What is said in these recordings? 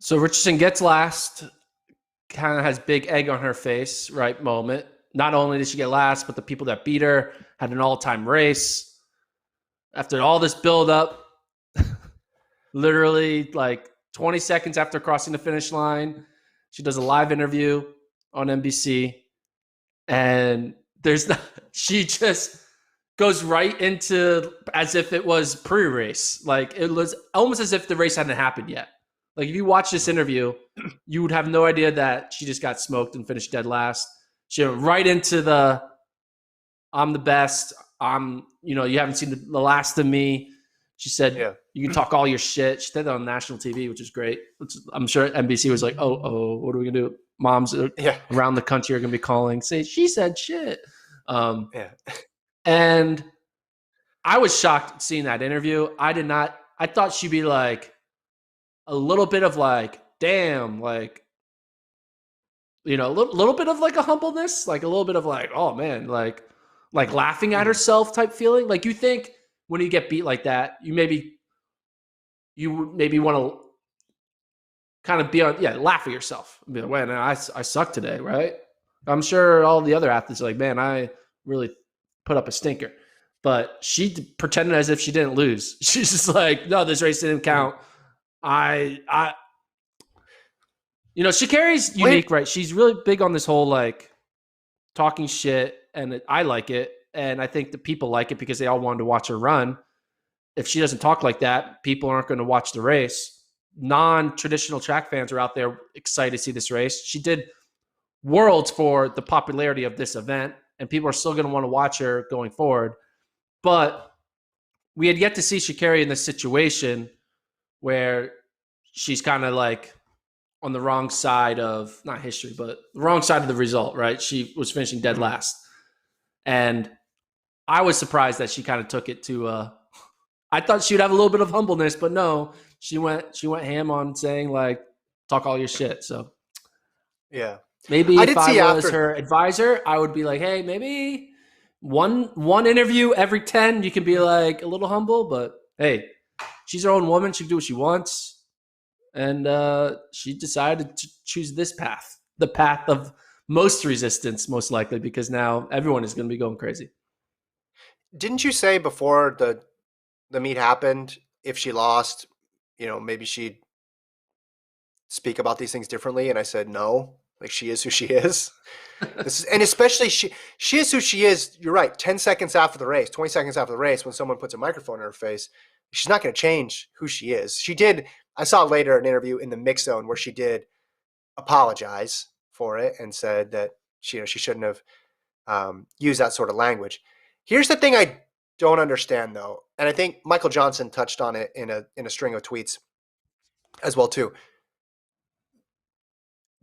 So Richardson gets last, kind of has big egg on her face, right moment. Not only did she get last, but the people that beat her had an all-time race. After all this build-up, literally like 20 seconds after crossing the finish line, she does a live interview on NBC, and she just goes right into as if it was pre-race. Like it was almost as if the race hadn't happened yet. Like if you watch this interview, you would have no idea that she just got smoked and finished dead last. She went right into the I'm the best. You haven't seen the last of me. She said, You can talk all your shit. She did that on national TV, which is great. I'm sure NBC was like, oh, what are we going to do? Moms around the country are going to be calling, say, she said shit. And I was shocked seeing that interview. I thought she'd be like a little bit of like, damn, like, a little bit of like a humbleness, like a little bit of like, oh man, like laughing at herself type feeling. Like you think when you get beat like that, you maybe want to kind of be on, laugh at yourself. Be like, man, I suck today, right? I'm sure all the other athletes are like, man, I really put up a stinker. But she pretended as if she didn't lose. She's just like, no, this race didn't count. Sha'Carri's unique, right? She's really big on this whole like talking shit, and I like it, and I think the people like it because they all wanted to watch her run. If she doesn't talk like that, people aren't going to watch the race. Non-traditional track fans are out there excited to see this race. She did worlds for the popularity of this event, and people are still going to want to watch her going forward. But we had yet to see Sha'Carri in this situation where she's kind of like on the wrong side of, not history, but the wrong side of the result, right? She was finishing dead last. And I was surprised that she kind of took it to, I thought she would have a little bit of humbleness, but no, she went ham on saying like, talk all your shit. So yeah, maybe if I was her advisor, I would be like, hey, maybe one interview every 10, you can be like a little humble, but hey, she's her own woman. She can do what she wants. And she decided to choose this path, the path of most resistance, most likely, because now everyone is going to be going crazy. Didn't you say before the meet happened, if she lost, maybe she'd speak about these things differently? And I said, no, like she is who she is. And especially she is who she is. You're right. 10 seconds after the race, 20 seconds after the race, when someone puts a microphone in her face, she's not going to change who she is. She did. I saw later an interview in the mix zone where she did apologize for it and said that she shouldn't have used that sort of language. Here's the thing I don't understand though, and I think Michael Johnson touched on it in a string of tweets as well too.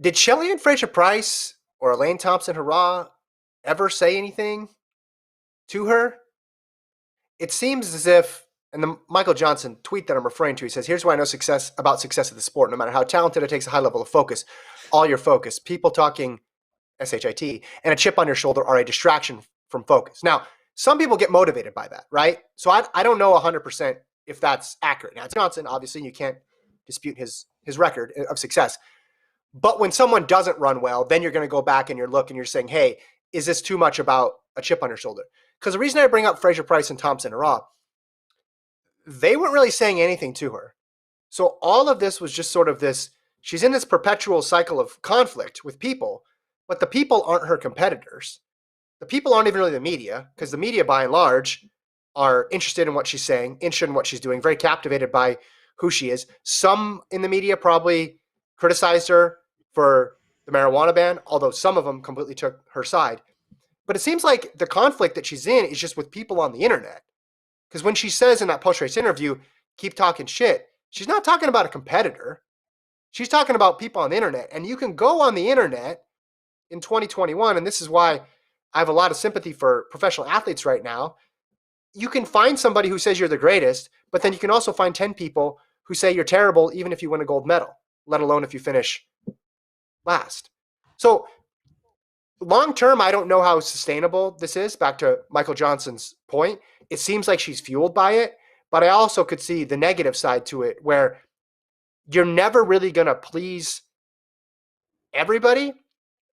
Did Shelly-Ann Fraser-Pryce or Elaine Thompson-Herah ever say anything to her? It seems as if, and the Michael Johnson tweet that I'm referring to, he says, here's why I know success of the sport. No matter how talented, it takes a high level of focus. All your focus. People talking SHIT and a chip on your shoulder are a distraction from focus. Now, some people get motivated by that, right? So I don't know 100% if that's accurate. Now, it's Johnson, obviously, you can't dispute his record of success. But when someone doesn't run well, then you're going to go back and you're saying, hey, is this too much about a chip on your shoulder? Because the reason I bring up Fraser-Pryce and Thompson-Herah, they weren't really saying anything to her. So all of this was just sort of this, she's in this perpetual cycle of conflict with people, but the people aren't her competitors. The people aren't even really the media, because the media, by and large, are interested in what she's saying, interested in what she's doing, very captivated by who she is. Some in the media probably criticized her for the marijuana ban, although some of them completely took her side. But it seems like the conflict that she's in is just with people on the internet. Because when she says in that post-race interview, keep talking shit, she's not talking about a competitor. She's talking about people on the internet. And you can go on the internet in 2021, and this is why I have a lot of sympathy for professional athletes right now. You can find somebody who says you're the greatest, but then you can also find 10 people who say you're terrible even if you win a gold medal, let alone if you finish last. So long-term, I don't know how sustainable this is. Back to Michael Johnson's point, it seems like she's fueled by it, but I also could see the negative side to it where you're never really going to please everybody.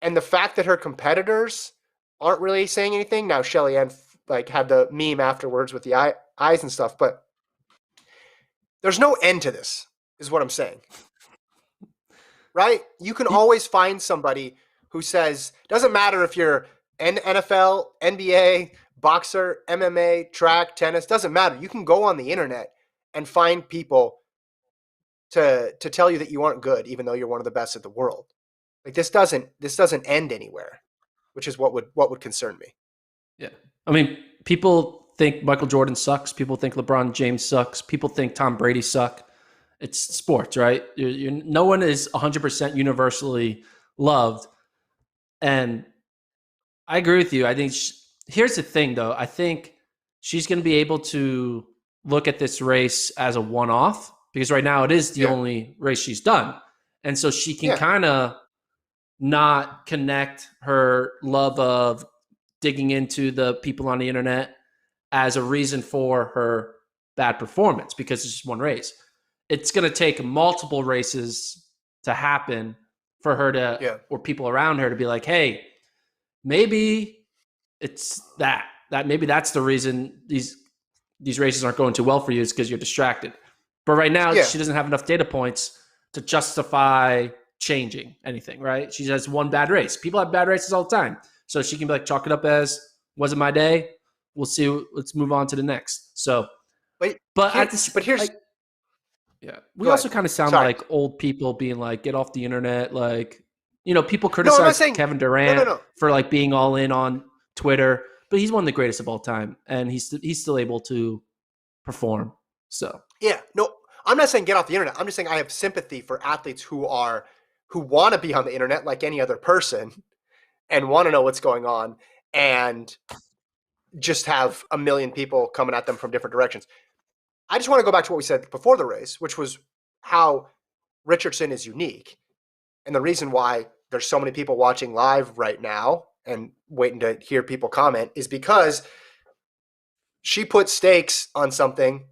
And the fact that her competitors aren't really saying anything. Now, Shelly Ann like had the meme afterwards with the eyes and stuff, but there's no end to this, is what I'm saying. Right? You can always find somebody who says, doesn't matter if you're an NFL, NBA, boxer, MMA, track, tennis, doesn't matter. You can go on the internet and find people to tell you that you aren't good, even though you're one of the best in the world. Like this doesn't end anywhere, which is what would concern me. Yeah. I mean, people think Michael Jordan sucks. People think LeBron James sucks. People think Tom Brady sucks. It's sports, right? No one is 100% universally loved. And I agree with you. I think here's the thing, though. I think she's going to be able to look at this race as a one-off because right now it is the only race she's done. And so she can kind of not connect her love of digging into the people on the internet as a reason for her bad performance because it's just one race. It's going to take multiple races to happen for her to, or people around her to be like, hey, maybe it's that maybe that's the reason these races aren't going too well for you is because you're distracted. But right now, she doesn't have enough data points to justify changing anything, right? She has one bad race. People have bad races all the time. So she can be like, chalk it up as, wasn't my day. We'll see. Let's move on to the next. So, but here's, like, yeah, we also kind of sound like old people being like, get off the internet. Like, people criticize Kevin Durant for like being all in on Twitter, but he's one of the greatest of all time. And he's still able to perform. So, yeah, no, I'm not saying get off the internet. I'm just saying I have sympathy for athletes who want to be on the internet like any other person and want to know what's going on and just have a million people coming at them from different directions. I just want to go back to what we said before the race, which was how Richardson is unique. And the reason why there's so many people watching live right now and waiting to hear people comment is because she put stakes on something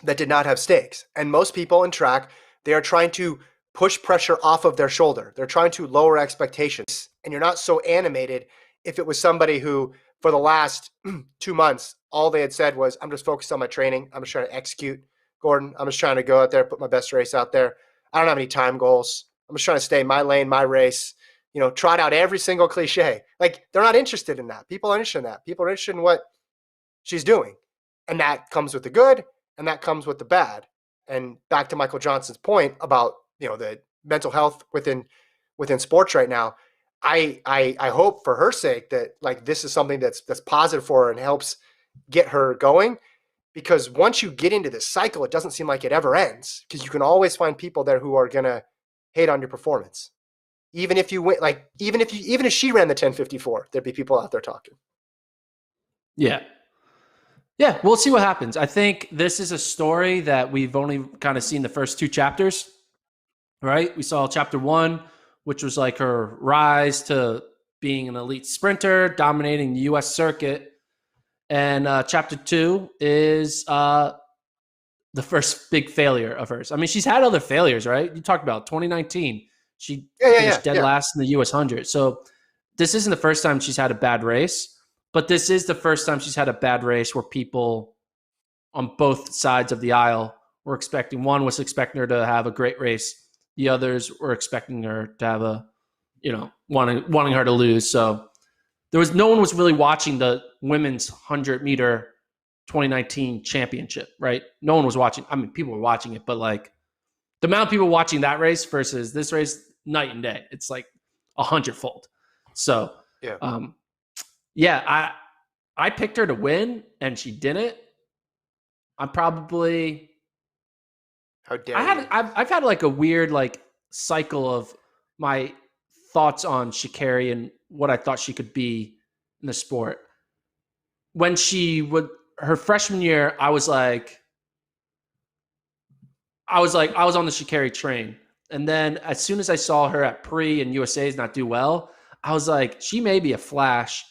that did not have stakes. And most people in track, they are trying to push pressure off of their shoulder. They're trying to lower expectations. And you're not so animated if it was somebody who, for the last 2 months, all they had said was, I'm just focused on my training. I'm just trying to execute, Gordon. I'm just trying to go out there, put my best race out there. I don't have any time goals. I'm just trying to stay in my lane, my race, trot out every single cliche. Like, they're not interested in that. People are interested in that. People are interested in what she's doing. And that comes with the good, and that comes with the bad. And back to Michael Johnson's point about, the mental health within sports right now, I hope for her sake that like this is something that's positive for her and helps get her going, because once you get into this cycle, it doesn't seem like it ever ends, because you can always find people there who are gonna hate on your performance. Even if you win, like even if she ran the 10:54, there'd be people out there talking. Yeah, we'll see what happens. I think this is a story that we've only kind of seen the first 2 chapters, right? We saw chapter 1, which was like her rise to being an elite sprinter, dominating the U.S. circuit. And chapter 2 is the first big failure of hers. I mean, she's had other failures, right? You talked about 2019. She finished dead last in the U.S. 100. So this isn't the first time she's had a bad race, but this is the first time she's had a bad race where people on both sides of the aisle were expecting. One was expecting her to have a great race. The others were expecting her to have a, wanting her to lose. So no one was really watching the women's 100-meter 2019 championship, right? No one was watching. I mean, people were watching it, but like the amount of people watching that race versus this race, night and day. It's like 100-fold. So, I picked her to win and she didn't. I'm probably. How dare you? I've had like a weird like cycle of my thoughts on Sha'Carri and what I thought she could be in the sport. When her freshman year, I was on the Sha'Carri train. And then as soon as I saw her at pre and USA's not do well, I was like, she may be a flash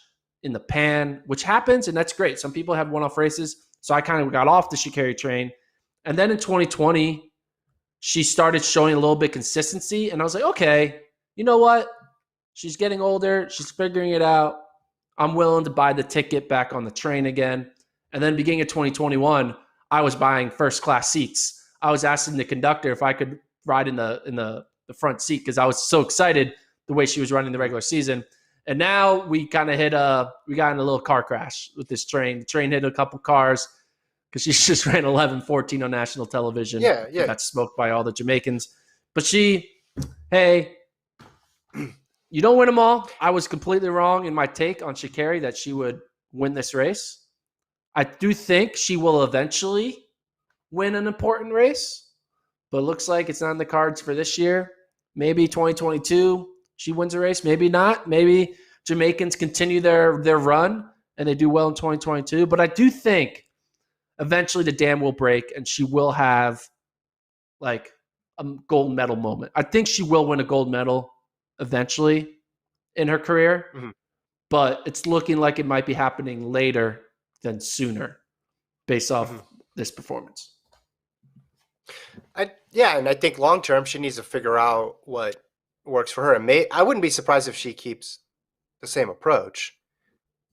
in the pan, which happens. And that's great. Some people have one-off races. So I kind of got off the Sha'Carri train. And then in 2020, she started showing a little bit consistency, and I was like, okay, you know what? She's getting older. She's figuring it out. I'm willing to buy the ticket back on the train again. And then beginning of 2021, I was buying first class seats. I was asking the conductor if I could ride in the front seat because I was so excited the way she was running the regular season. And now we kind of we got in a little car crash with this train. The train hit a couple cars because she just ran 11-14 on national television. Yeah, She yeah. got smoked by all the Jamaicans. But hey, you don't win them all. I was completely wrong in my take on Sha'Carri that she would win this race. I do think she will eventually win an important race, but it looks like it's not in the cards for this year. Maybe 2022 she wins a race. Maybe not. Maybe Jamaicans continue their run and they do well in 2022. But I do think eventually the dam will break and she will have like a gold medal moment. I think she will win a gold medal eventually in her career, Mm-hmm. but it's looking like it might be happening later than sooner based off this performance. And I think long term she needs to figure out what works for her. And I wouldn't be surprised if she keeps the same approach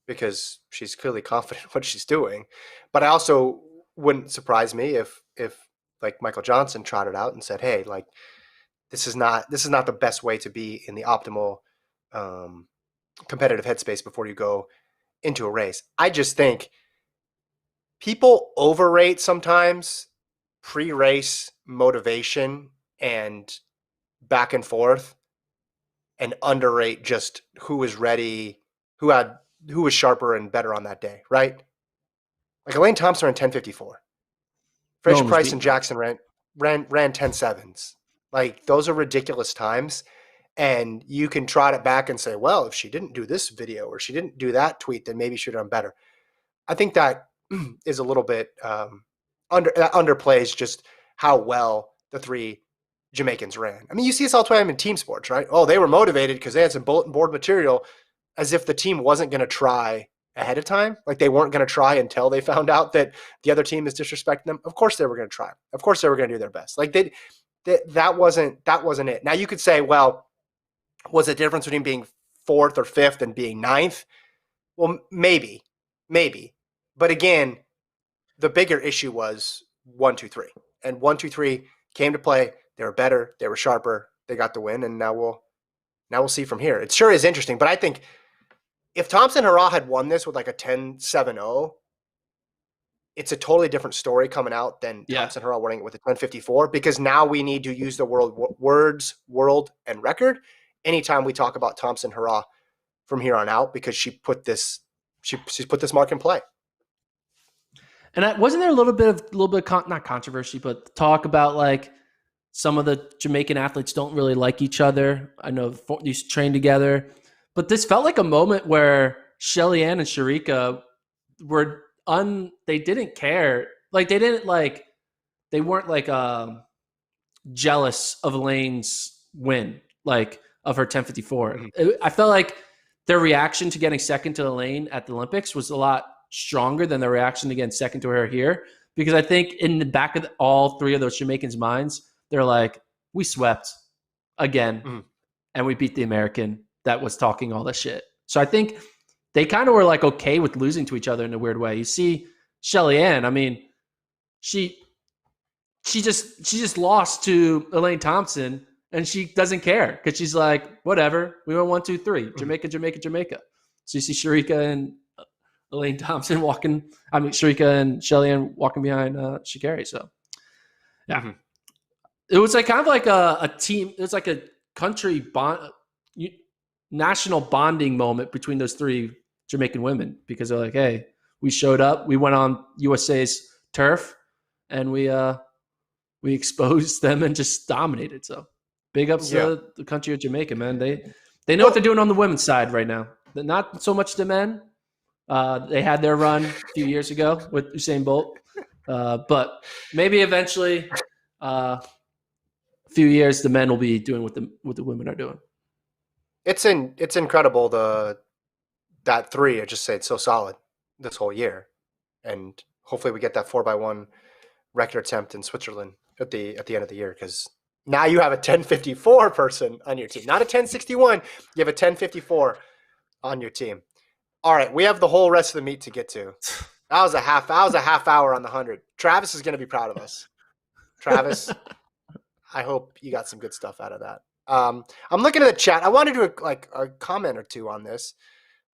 because she's clearly confident in what she's doing. But I also wouldn't surprise me if like Michael Johnson trotted out and said, "Hey, like this is not the best way to be in the optimal competitive headspace before you go into a race." I just think people overrate sometimes pre-race motivation and back and forth, and underrate just who was ready, who was sharper and better on that day, right? Like Elaine Thompson ran 10:54. No Fraser one was Price beating and her. Jackson ran 10:7s. Like those are ridiculous times. And you can trot it back and say, well, if she didn't do this video or she didn't do that tweet, then maybe she'd have done better. I think that is a little bit underplays just how well the three Jamaicans ran. I mean, you see this all the time in team sports, right? Oh, they were motivated because they had some bulletin board material, as if the team wasn't going to try ahead of time. Like they weren't going to try until they found out that the other team is disrespecting them. Of course they were going to try. Of course they were going to do their best. Like that wasn't it. Now you could say, well, was the difference between being fourth or fifth and being ninth? Well, maybe. But again, the bigger issue was 1, 2, 3. And 1, 2, 3 came to play. They were better. They were sharper. They got the win. And now we'll see from here. It sure is interesting. But I think if Thompson Hurrah had won this with like a 10-7-0, it's a totally different story coming out than Thompson Hurrah winning it with a 10:54, because now we need to use the world and record anytime we talk about Thompson Hurrah from here on out, because she's put this mark in play. And wasn't there a little bit not controversy, but talk about like some of the Jamaican athletes don't really like each other. I know they used to train together, but this felt like a moment where Shelly Ann and Sharika were they didn't care. Like they weren't like jealous of Elaine's win, like of her 10:54. I felt like their reaction to getting second to Elaine at the Olympics was a lot stronger than the reaction to getting second to her here, because I think in the back of all three of those Jamaicans' minds, they're like, we swept again and we beat the American that was talking all this shit. So I think they kind of were like okay with losing to each other in a weird way. You see Shelly Ann, I mean, she just lost to Elaine Thompson and she doesn't care because she's like, whatever, we went 1, 2, 3, Jamaica. So you see Sharika and Elaine Thompson Sharika and Shelly Ann walking behind Sha'Carri. So yeah. It was like kind of like a team. It was like a country bond, national bonding moment between those three Jamaican women, because they're like, hey, we showed up, we went on USA's turf, and we exposed them and just dominated. So big ups to the country of Jamaica, man. They know what they're doing on the women's side right now. Not so much the men. They had their run a few years ago with Usain Bolt, but maybe eventually. Few years, the men will be doing what the women are doing. It's incredible that three. I just say it's so solid this whole year, and hopefully we get that 4x1 record attempt in Switzerland at the end of the year, because now you have a 1054 person on your team, not a 1061. You have a 1054 on your team. All right, we have the whole rest of the meet to get to. That was a half hour on the 100. Travis is going to be proud of us. Travis, I hope you got some good stuff out of that. I'm looking at the chat. I wanted to like a comment or two on this,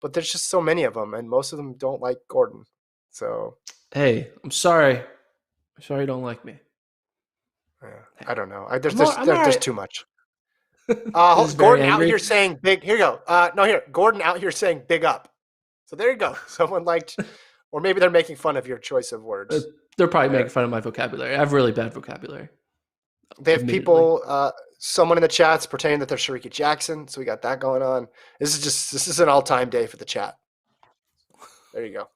but there's just so many of them, and most of them don't like Gordon. So, hey, I'm sorry. I'm sorry you don't like me. I don't know. There's too much. Gordon out here saying big. Here you go. Gordon out here saying big up. So there you go. Someone liked, or maybe they're making fun of your choice of words. They're probably making fun of my vocabulary. I have really bad vocabulary. They have people, someone in the chat's pretending that they're Sharika Jackson. So we got that going on. This is an all-time day for the chat. There you go.